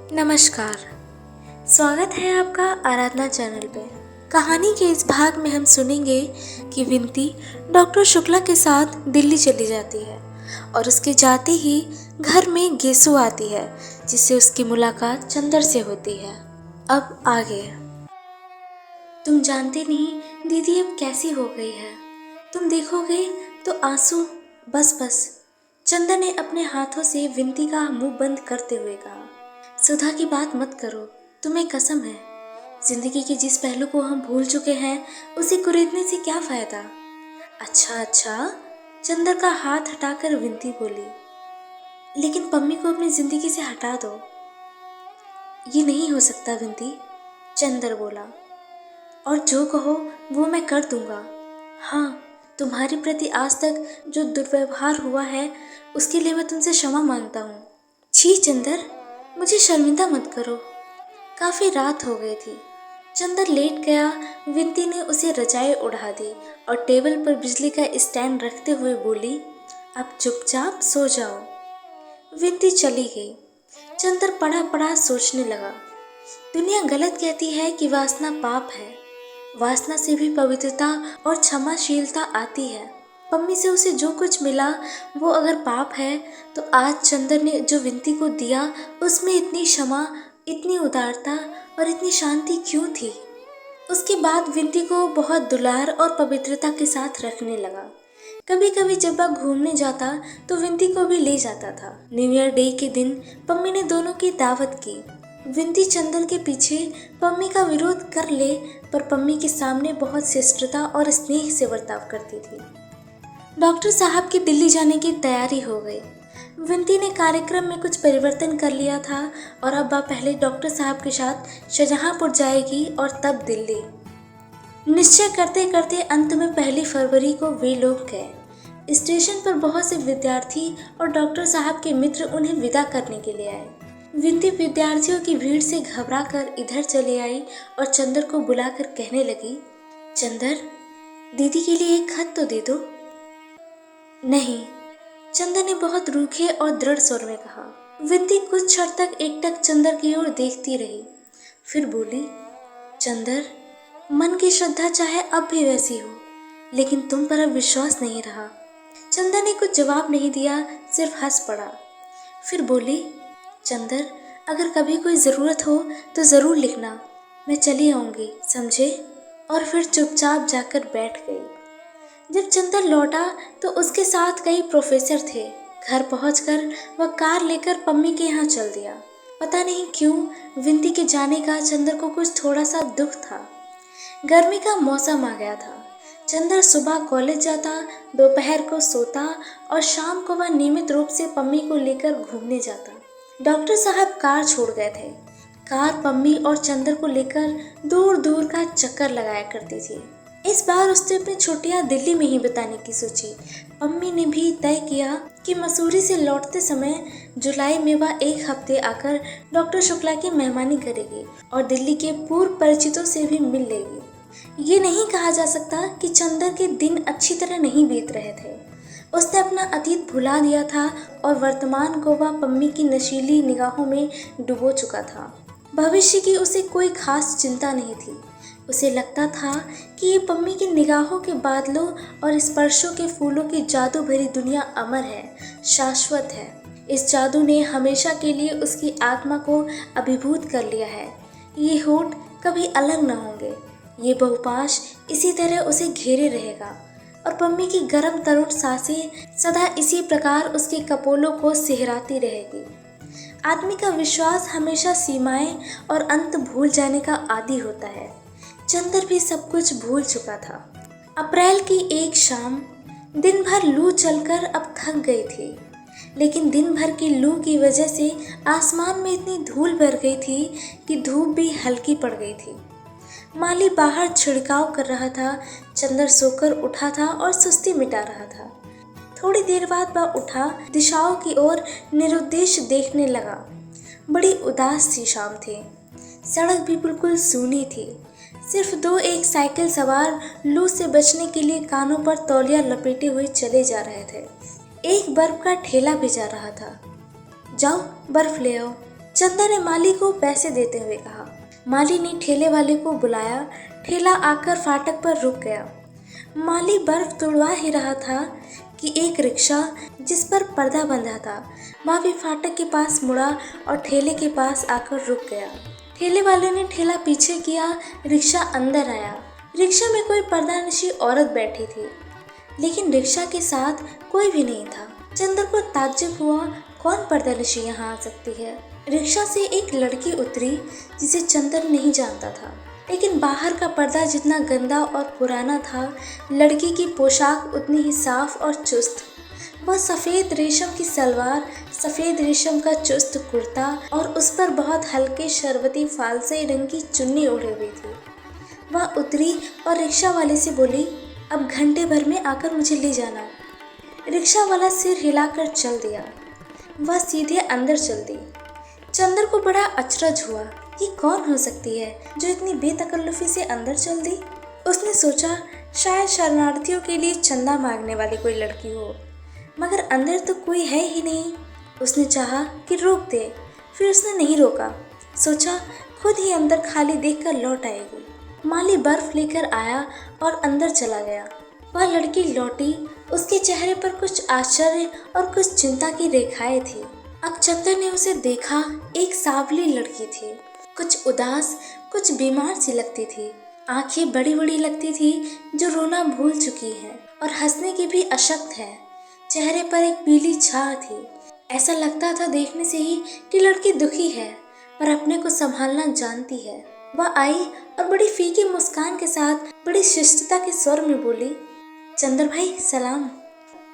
नमस्कार। स्वागत है आपका आराधना चैनल पे। कहानी के इस भाग में हम सुनेंगे कि विनती डॉक्टर शुक्ला के साथ दिल्ली चली जाती है और उसके जाते ही घर में गेसु आती है जिससे उसकी मुलाकात चंदर से होती है। अब आगे। तुम जानते नहीं दीदी अब कैसी हो गई है। तुम देखोगे तो आंसू बस बस। चंदर ने अपने हाथों से विनती का मुंह बंद करते हुए कहा, सुधा की बात मत करो, तुम्हें कसम है। जिंदगी के जिस पहलू को हम भूल चुके हैं उसे कुरेदने से क्या फायदा। अच्छा, चंदर का हाथ हटाकर विनती बोली, लेकिन पम्मी को अपनी जिंदगी से हटा दो। ये नहीं हो सकता विनती, चंदर बोला, और जो कहो वो मैं कर दूंगा। हाँ, तुम्हारे प्रति आज तक जो दुर्व्यवहार हुआ है उसके लिए मैं तुमसे क्षमा मांगता हूँ। छी चंदर, मुझे शर्मिंदा मत करो। काफी रात हो गई थी। चंदर लेट गया। विनती ने उसे रजाई उड़ा दी और टेबल पर बिजली का स्टैंड रखते हुए बोली, अब चुपचाप सो जाओ। विनती चली गई। चंदर पड़ा पड़ा सोचने लगा। दुनिया गलत कहती है कि वासना पाप है। वासना से भी पवित्रता और क्षमाशीलता आती है। पम्मी से उसे जो कुछ मिला वो अगर पाप है तो आज चंदर ने जो विनती को दिया उसमें इतनी क्षमा, इतनी उदारता और इतनी शांति क्यों थी। उसके बाद विनती को बहुत दुलार और पवित्रता के साथ रखने लगा। कभी कभी जब वह घूमने जाता तो विनती को भी ले जाता था। न्यू ईयर डे के दिन पम्मी ने दोनों की दावत की। विनती चंदर के पीछे पम्मी का विरोध कर ले पर पम्मी के सामने बहुत शिष्टता और स्नेह से बर्ताव करती थी। डॉक्टर साहब की दिल्ली जाने की तैयारी हो गई। विनती ने कार्यक्रम में कुछ परिवर्तन कर लिया था और अब वह पहले डॉक्टर साहब के साथ शाहजहांपुर जाएगी और तब दिल्ली। निश्चय करते करते अंत में 1 फरवरी को वे लोग गए। स्टेशन पर बहुत से विद्यार्थी और डॉक्टर साहब के मित्र उन्हें विदा करने के लिए आए। विनती विद्यार्थियों की भीड़ से घबराकर इधर चले आई और चंदर को बुलाकर कहने लगी, चंदर, दीदी के लिए एक खत तो दे दो। नहीं, चंदर ने बहुत रूखे और दृढ़ स्वर में कहा। विनती कुछ क्षण तक एकटक चंदर की ओर देखती रही, फिर बोली, चंदर, मन की श्रद्धा चाहे अब भी वैसी हो, लेकिन तुम पर अब विश्वास नहीं रहा। चंदर ने कुछ जवाब नहीं दिया, सिर्फ हंस पड़ा। फिर बोली, चंदर, अगर कभी कोई ज़रूरत हो तो ज़रूर लिखना, मैं चली आऊँगी, समझे। और फिर चुपचाप जाकर बैठ गई। जब चंदर लौटा तो उसके साथ कई प्रोफेसर थे। घर पहुंचकर वह कार लेकर पम्मी के यहाँ चल दिया। पता नहीं क्यों विनती के जाने का चंदर को कुछ थोड़ा सा दुख था। गर्मी का मौसम आ गया था। चंदर सुबह कॉलेज जाता, दोपहर को सोता और शाम को वह नियमित रूप से पम्मी को लेकर घूमने जाता। डॉक्टर साहब कार छोड़ गए थे। कार पम्मी और चंदर को लेकर दूर दूर का चक्कर लगाया करती थी। इस बार उसने अपनी छुट्टियां दिल्ली में ही बिताने की सोची। पम्मी ने भी तय किया कि मसूरी से लौटते समय जुलाई में वह 1 हफ्ते आकर डॉक्टर शुक्ला की मेहमानी करेगी और दिल्ली के पूर्व परिचितों से भी मिल लेगी। ये नहीं कहा जा सकता कि चंदर के दिन अच्छी तरह नहीं बीत रहे थे। उसने अपना अतीत भुला दिया था और वर्तमान को वह पम्मी की नशीली निगाहों में डुबो चुका था। भविष्य की उसे कोई खास चिंता नहीं थी। उसे लगता था कि ये पम्मी की निगाहों के बादलों और स्पर्शों के फूलों की जादू भरी दुनिया अमर है, शाश्वत है। इस जादू ने हमेशा के लिए उसकी आत्मा को अभिभूत कर लिया है। ये होठ कभी अलग न होंगे। ये बहुपाश इसी तरह उसे घेरे रहेगा और पम्मी की गर्म तरुण सांसें सदा इसी प्रकार उसके कपोलों को सिहराती रहेगी। आदमी का विश्वास हमेशा सीमाएं और अंत भूल जाने का आदी होता है। चंदर भी सब कुछ भूल चुका था। अप्रैल की एक शाम, दिन भर लू चलकर अब थक गई थी, लेकिन दिन भर की लू की वजह से आसमान में इतनी धूल भर गई थी कि धूप भी हल्की पड़ गई थी। माली बाहर छिड़काव कर रहा था। चंदर सोकर उठा था और सुस्ती मिटा रहा था। थोड़ी देर बाद वह उठा, दिशाओं की ओर निरुद्देश देखने लगा। बड़ी उदास सी शाम थी। सड़क भी बिल्कुल सूनी थी। सिर्फ 2 एक साइकिल सवार लू से बचने के लिए कानों पर तौलिया लपेटे हुए चले जा रहे थे। एक बर्फ का ठेला भी जा रहा था। जाओ बर्फ ले आओ, चंदर ने माली को पैसे देते हुए कहा। माली ने ठेले वाले को बुलाया। ठेला आकर फाटक पर रुक गया। माली बर्फ तोड़वा ही रहा था कि एक रिक्शा जिस पर पर्दा बंधा था वह भी फाटक के पास मुड़ा और ठेले के पास आकर रुक गया। ठेले वाले ने ठेला पीछे किया। रिक्शा अंदर आया। रिक्शा में कोई पर्दानशी औरत बैठी थी, लेकिन रिक्शा के साथ कोई भी नहीं था। चंदर को ताज्जुब हुआ, कौन पर्दानशी यहाँ आ सकती है। रिक्शा से एक लड़की उतरी जिसे चंदर नहीं जानता था, लेकिन बाहर का पर्दा जितना गंदा और पुराना था, लड़की की पोशाक उतनी ही साफ और चुस्त। वह सफ़ेद रेशम की सलवार, सफ़ेद रेशम का चुस्त कुर्ता और उस पर बहुत हल्के शरबती फालसे रंग की चुन्नी ओढ़े हुई थी। वह उतरी और रिक्शा वाले से बोली, अब घंटे भर में आकर मुझे ले जाना। रिक्शा वाला सिर हिलाकर चल दिया। वह सीधे अंदर चल दी। चंदर को बड़ा अचरज हुआ, ये कौन हो सकती है जो इतनी बेतकल्लुफी से अंदर चल दी। उसने सोचा शायद शरणार्थियों के लिए चंदा मांगने वाली कोई लड़की हो, मगर अंदर तो कोई है ही नहीं। उसने चाहा कि रोक दे, फिर उसने नहीं रोका। सोचा खुद ही अंदर खाली देखकर लौट आएगी। माली बर्फ लेकर आया और अंदर चला गया। वह लड़की लौटी। उसके चेहरे पर कुछ आश्चर्य और कुछ चिंता की रेखाएं थी। अब चंदर ने उसे देखा। एक सांवली लड़की थी, कुछ उदास, कुछ बीमार सी लगती थी। आंखें बड़ी बड़ी लगती थी, जो रोना भूल चुकी है और हंसने की भी अशक्त है। चेहरे पर एक पीली छाह थी। ऐसा लगता था देखने से ही कि लड़की दुखी है, पर अपने को संभालना जानती है। वह आई और बड़ी फीकी मुस्कान के साथ बड़ी शिष्टता के स्वर में बोली, चंदर भाई सलाम।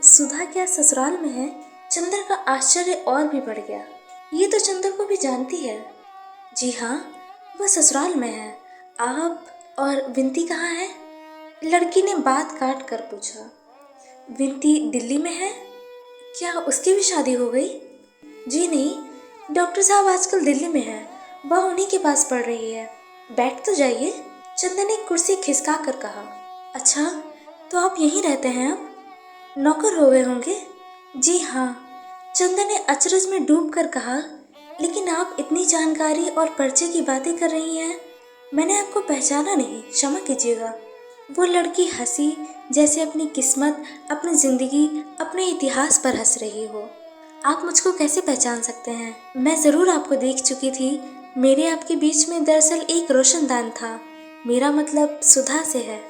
सुधा क्या ससुराल में है? चंदर का आश्चर्य और भी बढ़ गया। ये तो चंदर को भी जानती है। जी हाँ, वह ससुराल में है। आप और विंती कहाँ है? लड़की ने बात काट कर पूछा। विंती दिल्ली में है। क्या उसकी भी शादी हो गई? जी नहीं, डॉक्टर साहब आजकल दिल्ली में है। वह उन्हीं के पास पढ़ रही है। बैठ तो जाइए, चंदर ने कुर्सी खिसका कर कहा। अच्छा, तो आप यहीं रहते हैं? अब नौकर हो गए होंगे? जी हाँ, चंदर ने अचरज में डूब कर कहा। लेकिन आप इतनी जानकारी और परिचय की बातें कर रही हैं, मैंने आपको पहचाना नहीं, क्षमा कीजिएगा। वो लड़की हंसी, जैसे अपनी किस्मत, अपनी जिंदगी, अपने इतिहास पर हंस रही हो। आप मुझको कैसे पहचान सकते हैं? मैं ज़रूर आपको देख चुकी थी। मेरे आपके बीच में दरअसल एक रोशनदान था। मेरा मतलब सुधा से है।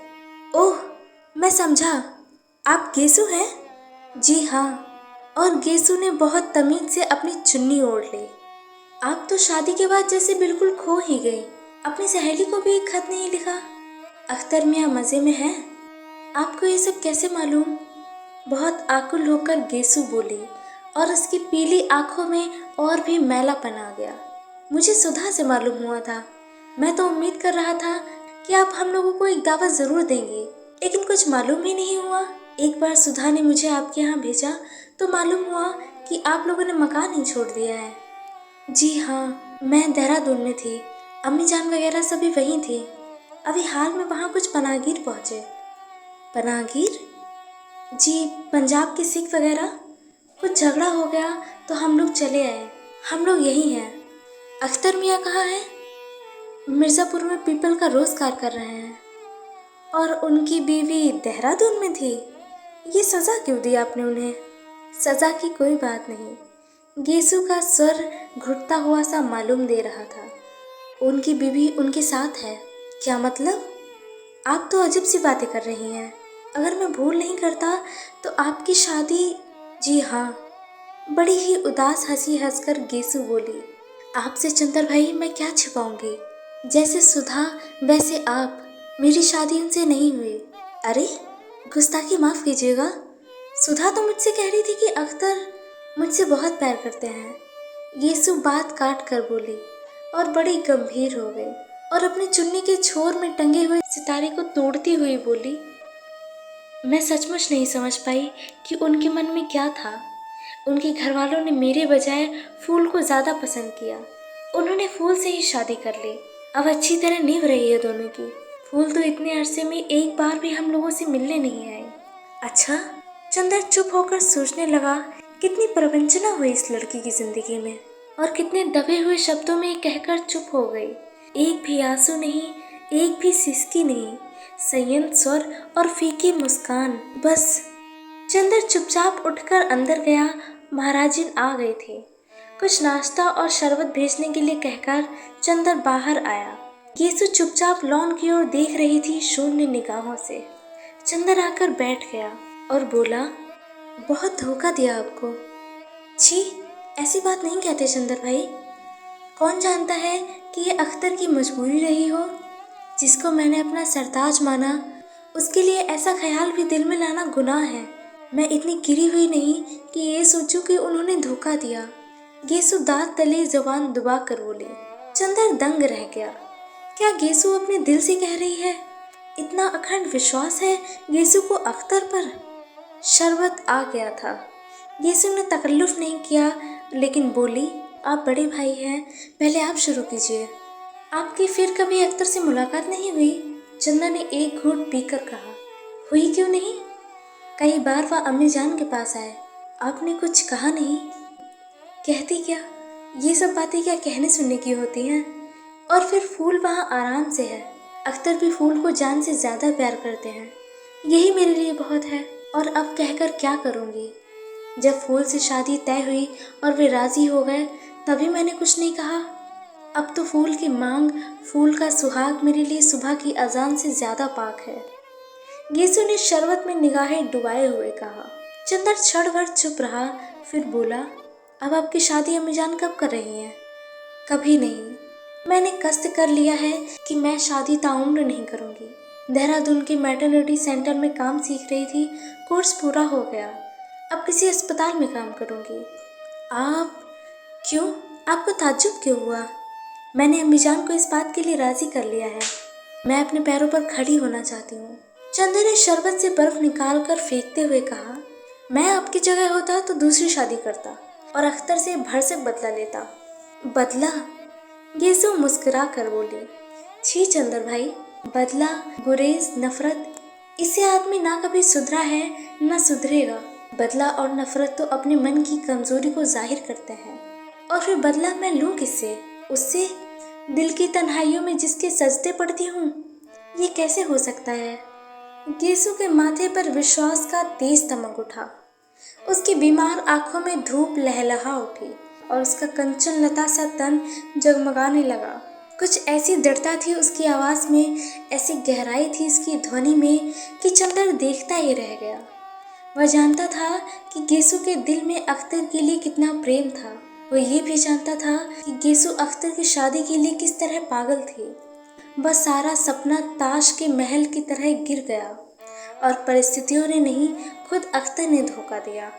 ओह, मैं समझा, आप गेसु हैं? जी हाँ। और गेसु ने बहुत तमीज से अपनी चुन्नी ओढ़ ली। आप तो शादी के बाद जैसे बिल्कुल खो ही गई। अपनी सहेली को भी एक खत नहीं लिखा। अख्तर मियाँ मज़े में हैं? आपको ये सब कैसे मालूम? बहुत आकुल होकर गेसु बोली और उसकी पीली आंखों में और भी मैलापन आ गया। मुझे सुधा से मालूम हुआ था। मैं तो उम्मीद कर रहा था कि आप हम लोगों को एक दावत ज़रूर देंगे, लेकिन कुछ मालूम ही नहीं हुआ। एक बार सुधा ने मुझे आपके यहाँ भेजा तो मालूम हुआ कि आप लोगों ने मकान ही छोड़ दिया है। जी हाँ, मैं देहरादून में थी। अम्मी जान वगैरह सभी वहीं थी। अभी हाल में वहाँ कुछ पनागीर पहुँचे। पनागीर? जी, पंजाब के सिख वगैरह। कुछ झगड़ा हो गया तो हम लोग चले आए। हम लोग यहीं हैं। अख्तर मियाँ कहाँ हैं? मिर्ज़ापुर में पीपल का रोज़गार कर रहे हैं। और उनकी बीवी देहरादून में थी। ये सज़ा क्यों दी आपने उन्हें? सज़ा की कोई बात नहीं। गेसु का स्वर घुटता हुआ सा मालूम दे रहा था। उनकी बीवी उनके साथ है। क्या मतलब? आप तो अजीब सी बातें कर रही हैं। अगर मैं भूल नहीं करता तो आपकी शादी। जी हाँ, बड़ी ही उदास हंसी हंसकर गेसु बोली। आपसे चंदर भाई मैं क्या छिपाऊंगी? जैसे सुधा वैसे आप। मेरी शादी उनसे नहीं हुई। अरे, गुस्ताखी माफ़ कीजिएगा। सुधा तो मुझसे कह रही थी कि अख्तर मुझसे बहुत प्यार करते हैं। गेसु बात काट कर बोली और बड़ी गंभीर हो गई और अपनी चुन्नी के छोर में टंगे हुए सितारे को तोड़ती हुई बोली, मैं सचमुच नहीं समझ पाई कि उनके मन में क्या था। उनके घर वालों ने मेरे बजाय फूल को ज़्यादा पसंद किया। उन्होंने फूल से ही शादी कर ली। अब अच्छी तरह निभ रही है दोनों की। फूल तो इतने अरसे में एक बार भी हम लोगों से मिलने नहीं आई। अच्छा, चंदर चुप होकर सोचने लगा, कितनी प्रवंचना हुई इस लड़की की जिंदगी में। और कितने दबे हुए शब्दों में कहकर चुप हो गई। एक भी आंसू नहीं, एक भी सिसकी नहीं, संयम स्वर और फीकी मुस्कान बस। चंदर चुपचाप उठकर अंदर गया। महाराजिन आ गई थी। कुछ नाश्ता और शरबत भेजने के लिए कहकर चंदर बाहर आया। गेसु चुपचाप लॉन की ओर देख रही थी शून्य निगाहों से। चंदर आकर बैठ गया और बोला, बहुत धोखा दिया आपको। छी, ऐसी बात नहीं कहते चंदर भाई। कौन जानता है कि ये अख्तर की मजबूरी रही हो। जिसको मैंने अपना सरताज माना, उसके लिए ऐसा ख्याल भी दिल में लाना गुनाह है। मैं इतनी गिरी हुई नहीं कि ये सोचूं कि उन्होंने धोखा दिया। गेसु दांत तले जुबान दबा कर बोली। चंदर दंग रह गया। क्या गेसु अपने दिल से कह रही है? इतना अखंड विश्वास है गेसु को अख्तर पर? शरबत आ गया था। गेसु ने तकल्लुफ नहीं किया, लेकिन बोली, आप बड़े भाई हैं, पहले आप शुरू कीजिए। आपकी फिर कभी अख्तर से मुलाकात नहीं हुई? चंदर ने एक घूंट पीकर कहा। हुई क्यों नहीं? कई बार वह अम्मी जान के पास आए, आपने कुछ कहा नहीं। कहती क्या? ये सब बातें क्या कहने सुनने की होती हैं? और फिर फूल वहाँ आराम से है। अख्तर भी फूल को जान से ज़्यादा प्यार करते हैं। यही मेरे लिए बहुत है। और अब कहकर क्या करूँगी? जब फूल से शादी तय हुई और वे राज़ी हो गए, तभी मैंने कुछ नहीं कहा। अब तो फूल की मांग, फूल का सुहाग मेरे लिए सुबह की अजान से ज़्यादा पाक है। गेसु ने शरबत में निगाहें डुबाए हुए कहा। चंदर क्षण भर चुप रहा, फिर बोला, अब आपकी शादी अम्मीजान कब कर रही हैं? कभी नहीं। मैंने कष्ट कर लिया है कि मैं शादी ताउम्र नहीं करूँगी। देहरादून के मैटरनिटी सेंटर में काम सीख रही थी, कोर्स पूरा हो गया। अब किसी अस्पताल में काम करूँगी। आप? क्यों? आपको ताज्जुब क्यों हुआ? मैंने अम्मीजान को इस बात के लिए राज़ी कर लिया है। मैं अपने पैरों पर खड़ी होना चाहती हूँ। चंदर ने शरबत से बर्फ निकाल कर फेंकते हुए कहा, मैं आपकी जगह होता तो दूसरी शादी करता और अख्तर से भरसक बदला लेता। बदला? गेसु मुस्कुरा कर बोली, छी चंदर भाई, बदला, गुरेज, नफरत, इससे आदमी ना कभी सुधरा है ना सुधरेगा। बदला और नफरत तो अपने मन की कमजोरी को जाहिर करते हैं। और फिर बदला मैं लूँ किससे? उससे, दिल की तन्हाइयों में जिसके सजदे पड़ती हूँ। ये कैसे हो सकता है? गेसु के माथे पर विश्वास का तेज तमक उठा। उसकी बीमार आंखों में धूप लहलहा उठी और उसका कंचन लता सा तन जगमगाने लगा। कुछ ऐसी दृढ़ता थी उसकी आवाज़ में, ऐसी गहराई थी इसकी ध्वनि में कि चंदर देखता ही रह गया। वह जानता था कि गेसु के दिल में अख्तर के लिए कितना प्रेम था। वह ये भी जानता था कि गेसु अख्तर की शादी के लिए किस तरह पागल थी। बस सारा सपना ताश के महल की तरह गिर गया और परिस्थितियों ने नहीं, खुद अख्तर ने धोखा दिया।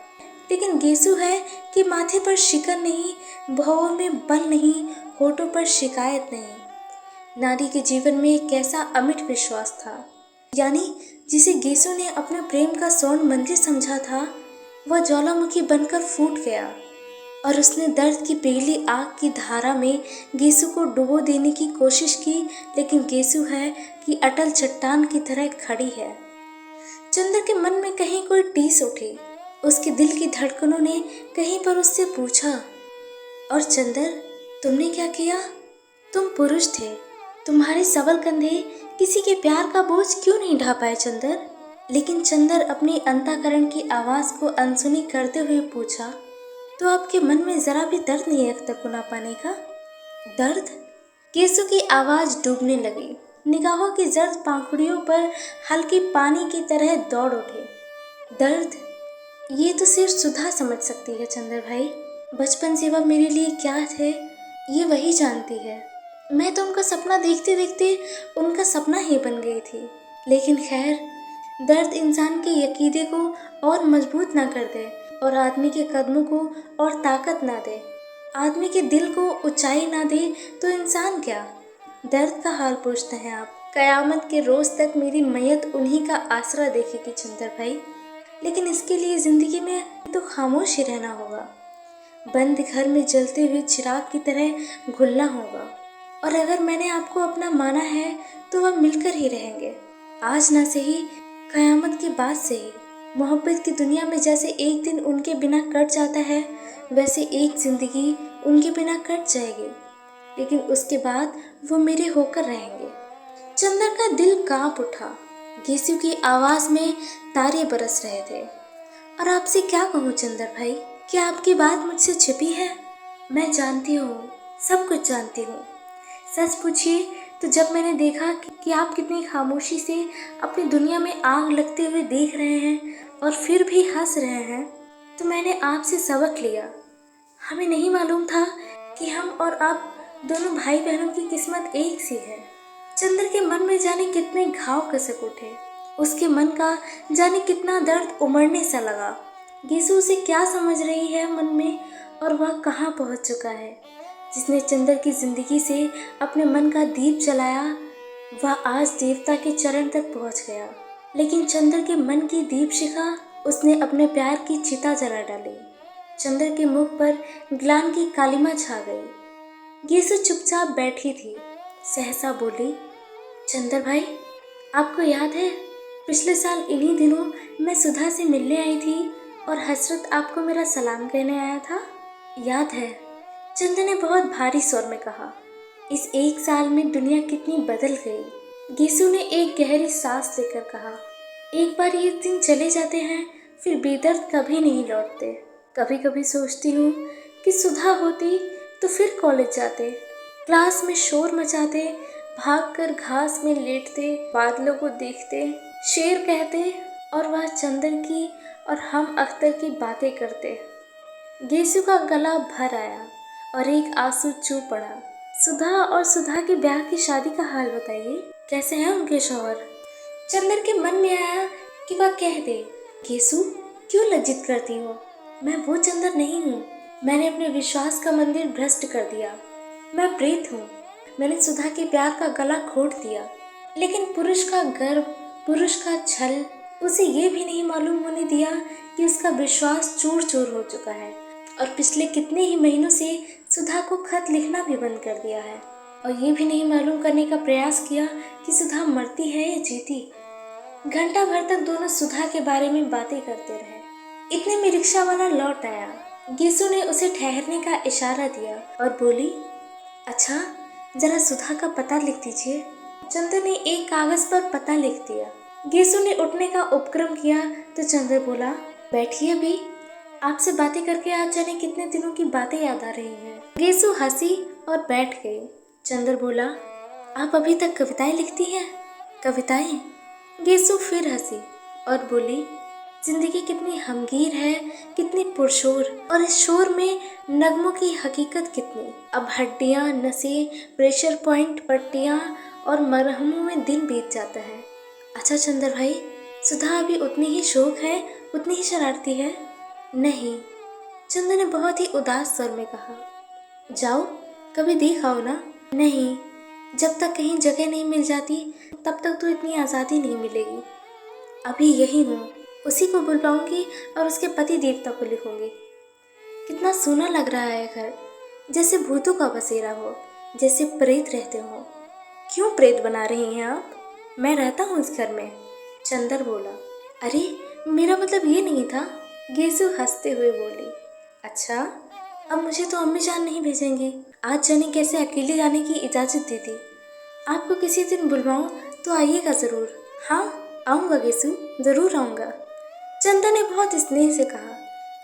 लेकिन गेसु है कि माथे पर शिकन नहीं, भौं में बल नहीं, होठों पर शिकायत नहीं। नारी के जीवन में एक कैसा अमिट विश्वास था, यानी जिसे गेसु ने अपने प्रेम का स्वर्ण मंदिर समझा था, वह ज्वालामुखी बनकर फूट गया और उसने दर्द की पिघली आग की धारा में गेसु को डुबो देने की कोशिश की। लेकिन गेसु है कि अटल चट्टान की तरह खड़ी है। चंदर के मन में कहीं कोई टीस उठी। उसके दिल की धड़कनों ने कहीं पर उससे पूछा, और चंदर, तुमने क्या किया? तुम पुरुष थे, तुम्हारे सबल कंधे किसी के प्यार का बोझ क्यों नहीं ढा पाए चंदर? लेकिन चंदर अपनी अंतःकरण की आवाज़ को अनसुनी करते हुए पूछा, तो आपके मन में जरा भी दर्द नहीं है अख्तर को ना पाने का? दर्द? केसु की आवाज़ डूबने लगी। निगाहों की जर्द पाखुड़ियों पर हल्की पानी की तरह दौड़ उठे। दर्द? ये तो सिर्फ सुधा समझ सकती है चंदर भाई। बचपन से वह मेरे लिए क्या थे, ये वही जानती है। मैं तो उनका सपना देखते देखते उनका सपना ही बन गई थी। लेकिन खैर, दर्द इंसान के यकीदे को और मजबूत ना कर दे और आदमी के कदमों को और ताकत ना दे, आदमी के दिल को ऊंचाई ना दे, तो इंसान क्या? दर्द का हाल पूछते हैं आप। कयामत के रोज तक मेरी मैयत उन्हीं का आसरा देखेगी चंदर भाई। लेकिन इसके लिए जिंदगी में तो खामोश ही रहना होगा, बंद घर में जलते हुए चिराग की तरह घुलना होगा। और अगर मैंने आपको अपना माना है तो वह मिलकर ही रहेंगे, आज ना सही, कयामत के बाद से ही। मोहब्बत की दुनिया में जैसे एक दिन उनके बिना कट जाता है, वैसे एक जिंदगी उनके बिना कट जाएगी, लेकिन उसके बाद वो मेरे होकर रहेंगे। चंदर का दिल कांप उठा। गेसु की आवाज में तारे बरस रहे थे। और आपसे क्या कहूँ चंदर भाई, क्या आपकी बात मुझसे छिपी है? मैं जानती हूँ, सब कुछ जानती हूँ। सच पूछिए तो जब मैंने देखा कि आप कितनी खामोशी से अपनी दुनिया में आग लगते हुए देख रहे हैं और फिर भी हंस रहे हैं, तो मैंने आपसे सबक लिया। हमें नहीं मालूम था कि हम और आप दोनों भाई बहनों की किस्मत एक सी है। चंदर के मन में जाने कितने घाव कसक उठे। उसके मन का जाने कितना दर्द उमड़ने सा लगा। गेसु उसे क्या समझ रही है मन में, और वह कहाँ पहुँच चुका है। जिसने चंदर की जिंदगी से अपने मन का दीप जलाया, वह आज देवता के चरण तक पहुँच गया। लेकिन चंदर के मन की दीप शिखा उसने अपने प्यार की चिता जला डाली। चंदर के मुख पर ग्लानि की कालिमा छा गई। गेसु चुपचाप बैठी थी। सहसा बोली, चंदर भाई, आपको याद है पिछले साल इन्हीं दिनों मैं सुधा से मिलने आई थी और हसरत आपको मेरा सलाम कहने आया था? याद है? चंदर ने बहुत भारी स्वर में कहा। इस एक साल में दुनिया कितनी बदल गई। गेसु ने एक गहरी सांस लेकर कहा, एक बार ये दिन चले जाते हैं, फिर बेदर्द कभी नहीं लौटते। कभी कभी सोचती हूँ कि सुधा होती तो फिर कॉलेज जाते, क्लास में शोर मचाते, भागकर घास में लेटते, बादलों को देखते, शेर कहते और वह चंदर की और हम अख्तर की बातें करते। गेसु का गला भर आया और एक आंसू चू पड़ा। सुधा और सुधा के ब्याह की शादी का हाल बताइए, कैसे हैं उनके शौहर? चंदर के मन में आया कि वह कह दे, गेसु क्यों लज्जित करती हो? मैं वो चंदर नहीं हूँ। मैंने अपने विश्वास का मंदिर भ्रष्ट कर दिया। मैं प्रेत हूँ। मैंने सुधा के प्यार का गला घोट दिया। लेकिन पुरुष का गर्व, पुरुष का छल उसे ये भी नहीं मालूम होने दिया कि उसका विश्वास चूर चूर हो चुका है और पिछले कितने ही महीनों से सुधा को खत लिखना भी बंद कर दिया है और ये भी नहीं मालूम करने का प्रयास किया कि सुधा मरती है या जीती। घंटा भर तक दोनों सुधा के बारे में बातें करते रहे। इतने में रिक्शा वाला लौट आया। गेसु ने उसे ठहरने का इशारा दिया और बोली, अच्छा जरा सुधा का पता लिख दीजिए। चंदर ने एक कागज पर पता लिख दिया। गेसु ने उठने का उपक्रम किया तो चंदर बोला, बैठिए अभी, आपसे बातें करके आज जाने कितने दिनों की बातें याद आ रही हैं। गेसु हंसी और बैठ गई। चंदर बोला, आप अभी तक कविताएं लिखती हैं? कविताएं? गेसु फिर हंसी और बोली, जिंदगी कितनी हमगीर है, कितनी पुरशोर, और इस शोर में नगमों की हकीकत कितनी। अब हड्डियाँ, नसें, प्रेशर पॉइंट, पट्टियाँ और मरहमों में दिन बीत जाता है। अच्छा चंदर भाई, सुधा अभी उतनी ही शौक है, उतनी ही शरारती है? नहीं, चंदर ने बहुत ही उदास स्वर में कहा। जाओ कभी देख आओ ना। नहीं, जब तक कहीं जगह नहीं मिल जाती तब तक तो इतनी आज़ादी नहीं मिलेगी। अभी यही हूँ, उसी को बुलवाऊंगी और उसके पति देवता को लिखूंगी। कितना सूना लग रहा है घर, जैसे भूतों का बसेरा हो, जैसे प्रेत रहते हो। क्यों प्रेत बना रही हैं आप? मैं रहता हूँ इस घर में। चंदर बोला, अरे मेरा मतलब ये नहीं था। गेसु हंसते हुए बोली, अच्छा अब मुझे तो अम्मी जान नहीं भेजेंगी। आज जाने कैसे अकेले जाने की इजाज़त दी थी। आपको किसी दिन बुलवाऊँ तो आइएगा ज़रूर। हाँ आऊँगा गेसु, ज़रूर आऊँगा। चंदर ने बहुत स्नेह से कहा,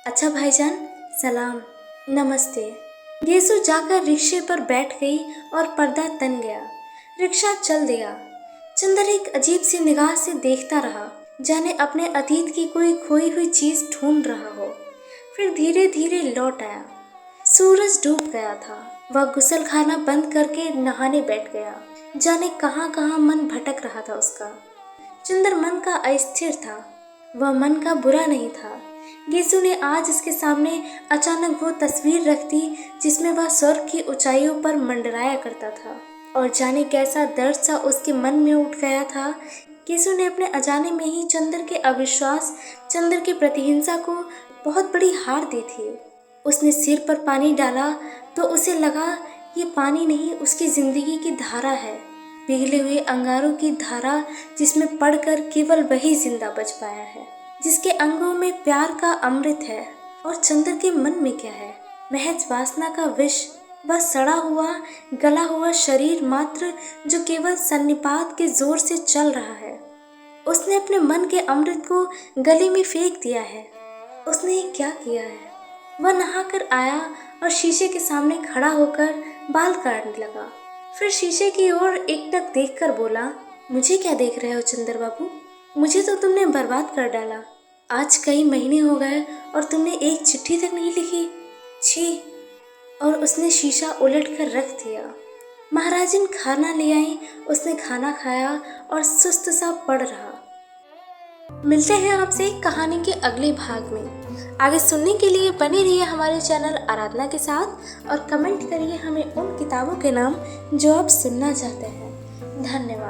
अच्छा भाईजान, सलाम, नमस्ते। गेसु जाकर रिक्शे पर बैठ गई और पर्दा तन गया। रिक्शा चल दिया। चंदर एक अजीब सी निगाह से देखता रहा, जाने अपने अतीत की कोई खोई हुई चीज ढूंढ रहा हो। फिर धीरे धीरे लौट आया। सूरज डूब गया था। वह गुसल खाना बंद करके नहाने बैठ गया। जाने कहाँ कहाँ मन भटक रहा था उसका। चंदर मन का अस्थिर था। वह मन का बुरा नहीं था। गेसु ने आज इसके सामने अचानक वो तस्वीर रख दी जिसमें वह स्वर्ग की ऊंचाइयों पर मंडराया करता था, और जाने कैसा दर्द सा उसके मन में उठ गया था। गेसु ने अपने अजाने में ही चंदर के अविश्वास, चंदर की प्रतिहिंसा को बहुत बड़ी हार दी थी। उसने सिर पर पानी डाला तो उसे लगा ये पानी नहीं, उसकी जिंदगी की धारा है, पिघले हुए अंगारों की धारा, जिसमें पड़कर केवल वही जिंदा बच पाया है, जिसके अंगों में प्यार का अमृत है। और चंदर के मन में क्या है? महज वासना का विष, वह सड़ा हुआ गला हुआ शरीर मात्र जो केवल सन्निपात के जोर से चल रहा है। उसने अपने मन के अमृत को गले में फेंक दिया है। उसने ये क्या किया है? वह नहाकर आया और शीशे के सामने खड़ा होकर बाल काटने लगा। फिर शीशे की ओर एकटक देखकर बोला, मुझे क्या देख रहे हो चंदर बाबू? मुझे तो तुमने बर्बाद कर डाला। आज कई महीने हो गए और तुमने एक चिट्ठी तक नहीं लिखी। छी! और उसने शीशा उलट कर रख दिया। महाराजिन खाना ले आई। उसने खाना खाया और सुस्त सा पड़ रहा। मिलते हैं आपसे कहानी के अगले भाग में। आगे सुनने के लिए बने रहिए हमारे चैनल आराधना के साथ और कमेंट करिए हमें उन किताबों के नाम जो आप सुनना चाहते हैं। धन्यवाद।